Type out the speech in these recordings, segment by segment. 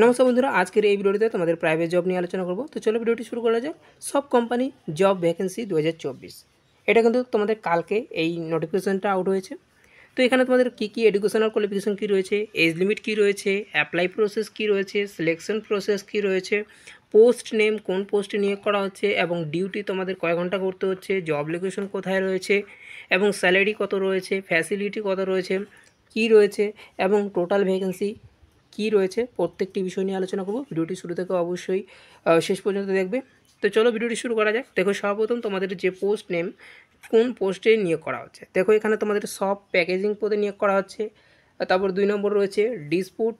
নমস্কার বন্ধুরা, আজকের এই ভিডিওটিতে তোমাদের প্রাইভেট জব নিয়ে আলোচনা করব। তো চলো ভিডিওটি শুরু করা যাক। সব কোম্পানি জব ভ্যাকেন্সি 2024, এটা কিন্তু তোমাদের কালকে এই নোটিফিকেশনটা আউট হয়েছে। তো এখানে তোমাদের কী এডুকেশনাল কোয়ালিফিকেশন কী রয়েছে, এজ লিমিট কী রয়েছে, অ্যাপ্লাই প্রসেস কী রয়েছে, সিলেকশন প্রসেস কী রয়েছে, পোস্ট নেম কোন পোস্টে নিয়োগ করা হচ্ছে এবং ডিউটি তোমাদের কয় ঘন্টা করতে হচ্ছে, জব লোকেশন কোথায় রয়েছে এবং স্যালারি কত রয়েছে, ফ্যাসিলিটি কত রয়েছে, কী রয়েছে এবং টোটাল ভ্যাকেন্সি কী রয়েছে, প্রত্যেকটি বিষয় নিয়ে আলোচনা করব। ভিডিওটি শুরু থেকে অবশ্যই শেষ পর্যন্ত দেখবে। তো চলো ভিডিওটি শুরু করা যাক। দেখো, সর্বপ্রথম তোমাদের যে পোস্ট নেম কোন পোস্টে নিয়োগ করা হচ্ছে, দেখো এখানে তোমাদের সব প্যাকেজিং পদে নিয়োগ করা হচ্ছে। তারপর 2 নম্বর রয়েছে ডিসপুট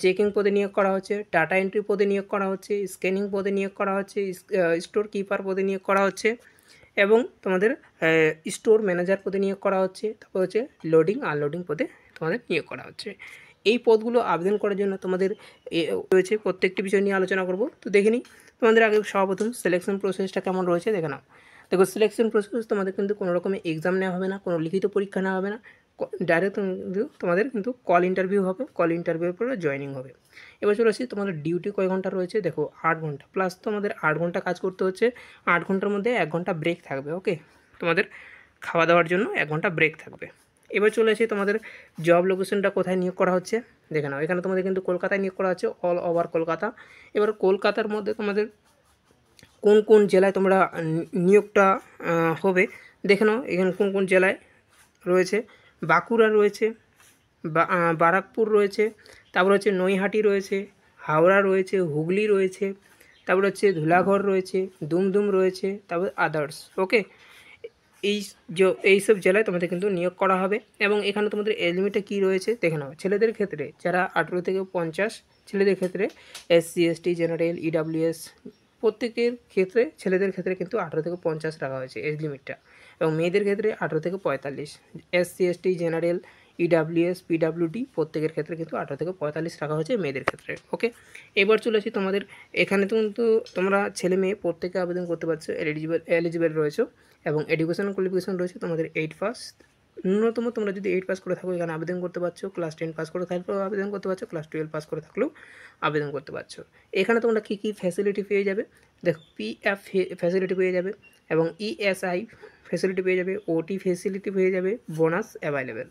চেকিং পদে নিয়োগ করা হচ্ছে, ডাটা এন্ট্রি পদে নিয়োগ করা হচ্ছে, স্ক্যানিং পদে নিয়োগ করা হচ্ছে, স্টোর কিপার পদে নিয়োগ করা হচ্ছে এবং তোমাদের স্টোর ম্যানেজার পদে নিয়োগ করা হচ্ছে। তারপর হচ্ছে লোডিং আনলোডিং পদে তোমাদের নিয়োগ করা হচ্ছে। এই পদগুলো আবেদন করার জন্য তোমাদের রয়েছে, প্রত্যেকটি বিষয় নিয়ে আলোচনা করব। তো দেখে নিই তোমাদের আগে সর্বপ্রথম সিলেকশন প্রসেসটা কেমন রয়েছে দেখে নাও। দেখো, সিলেকশন প্রসেস তোমাদের কিন্তু কোনো রকমের এক্সাম নেওয়া হবে না, কোনো লিখিত পরীক্ষা নেওয়া হবে না, ডাইরেক্ট তোমাদের কিন্তু কল ইন্টারভিউ হবে, কল ইন্টারভিউর পরে জয়েনিং হবে। এবার চলে আসি তোমাদের ডিউটি কয় ঘন্টা রয়েছে, দেখো 8 ঘন্টা প্লাস তোমাদের 8 ঘন্টা কাজ করতে হচ্ছে। 8 ঘন্টার মধ্যে 1 ঘন্টা ব্রেক থাকবে, ওকে, তোমাদের খাওয়া দাওয়ার জন্য 1 ঘন্টা ব্রেক থাকবে। এবার চলে আসি তোমাদের জব লোকেশনটা কোথায় নিয়োগ করা হচ্ছে দেখে নাও। এখানে তোমাদের কিন্তু কলকাতায় নিয়োগ করা হচ্ছে, অল ওভার কলকাতা। এবার কলকাতার মধ্যে তোমাদের কোন কোন জেলায় তোমরা নিয়োগটা হবে দেখে নাও। এখানে কোন কোন জেলায় রয়েছে, বাঁকুড়া রয়েছে, বারাকপুর রয়েছে, তারপর হচ্ছে নৈহাটি রয়েছে, হাওড়া রয়েছে, হুগলি রয়েছে, তারপর হচ্ছে ধুলাগড় রয়েছে, দুমদুম রয়েছে, তারপর আদার্স, ওকে। এইসব জেলায় তোমাদের কিন্তু নিয়োগ করা হবে। এবং এখানে তোমাদের এজ লিমিটটা কী রয়েছে দেখে নাও। ছেলেদের ক্ষেত্রে যারা 18 থেকে 50, ছেলেদের ক্ষেত্রে SC ST জেনারেল EWS প্রত্যেকের ক্ষেত্রে, ছেলেদের ক্ষেত্রে কিন্তু 18 থেকে 50 রাখা হয়েছে এজ লিমিটটা, এবং মেয়েদের ক্ষেত্রে 18 থেকে 45, SC ST general EWS PWD প্রত্যেকের ক্ষেত্রে কিন্তু 18 থেকে 45 রাখা হয়েছে মেয়েদের ক্ষেত্রে, ওকে। এবার চলে আসি তোমাদের এখানে কিন্তু তোমরা ছেলে মেয়ে প্রত্যেকে আবেদন করতে পারছো, এলিজিবল রয়েছে এবং এডুকেশনাল কোয়ালিফিকেশন রয়েছে তোমাদের 8 পাস। ন্যূনতম তোমরা যদি 8 পাস করে থাকো এখানে আবেদন করতে পারছো, ক্লাস 10 পাস করে থাকলেও আবেদন করতে পারছো, ক্লাস 12 পাস করে থাকলেও আবেদন করতে পারছো। এখানে তোমরা কী কী ফ্যাসিলিটি পেয়ে যাবে দেখো, PF ফ্যাসিলিটি পেয়ে যাবে এবং ESI ফ্যাসিলিটি পেয়ে যাবে, OT ফ্যাসিলিটি পেয়ে যাবে, বোনাস অ্যাভেলেবেল।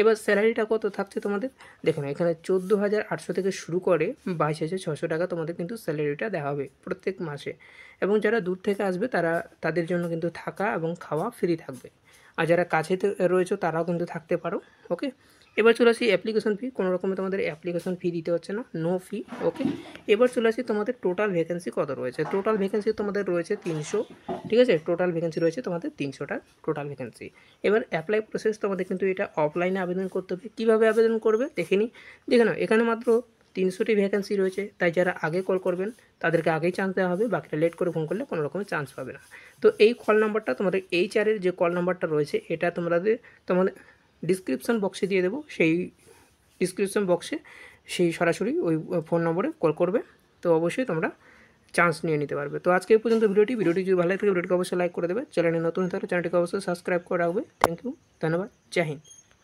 এবার স্যালারিটা কত থাকছে তোমাদের দেখুন, এখানে 14,800 থেকে শুরু করে 22,600 টাকা তোমাদের কিন্তু স্যালারিটা দেওয়া হবে প্রত্যেক মাসে। এবং যারা দূর থেকে আসবে তাদের জন্য কিন্তু থাকা এবং খাওয়া ফ্রি থাকবে, আর যারা কাছে রয়েছে তারাও কিন্তু থাকতে পারো, ওকে। এবার চলে আসি অ্যাপ্লিকেশন ফি, কোনো রকমের তোমাদের অ্যাপ্লিকেশন ফি দিতে হচ্ছে না, নো ফি, ওকে। এবার চলে আসি তোমাদের টোটাল ভ্যাকেন্সি কত রয়েছে। টোটাল ভ্যাকেন্সি তোমাদের রয়েছে 300, ঠিক আছে, টোটাল ভ্যাকেন্সি রয়েছে তোমাদের 300টা টোটাল ভ্যাকেন্সি। এবার অ্যাপ্লাই প্রসেস তোমাদের কিন্তু এটা অফলাইনে আবেদন করতে হবে। কীভাবে আবেদন করবে দেখে নিই। দেখে নাও, এখানে মাত্র 300টি ভ্যাকেন্সি রয়েছে, তাই যারা আগে কল করবেন তাদেরকে আগেই চান্স দেওয়া হবে, বাকিটা লেট করে ফোন করলে কোনো রকমের চান্স পাবে না। তো এই কল নাম্বারটা তোমাদের HR যে কল নাম্বারটা রয়েছে এটা তোমাদের ডিসক্রিপশন বক্সে দিয়ে দেবো, সেই ডিসক্রিপশন বক্সে সেই সরাসরি ওই ফোন নম্বরে কল করবে। তো অবশ্যই তোমরা চান্স নিয়ে নিতে পারবে। তো আজকে এই পর্যন্ত ভিডিওটি যদি ভালো লাগে ভিডিওটিকে অবশ্যই লাইক করে দেবে, চ্যানেলে নতুন থাকলে চ্যানেলটিকে অবশ্যই সাবস্ক্রাইব করে রাখবে। থ্যাংক ইউ, ধন্যবাদ, জয় হিন্দ।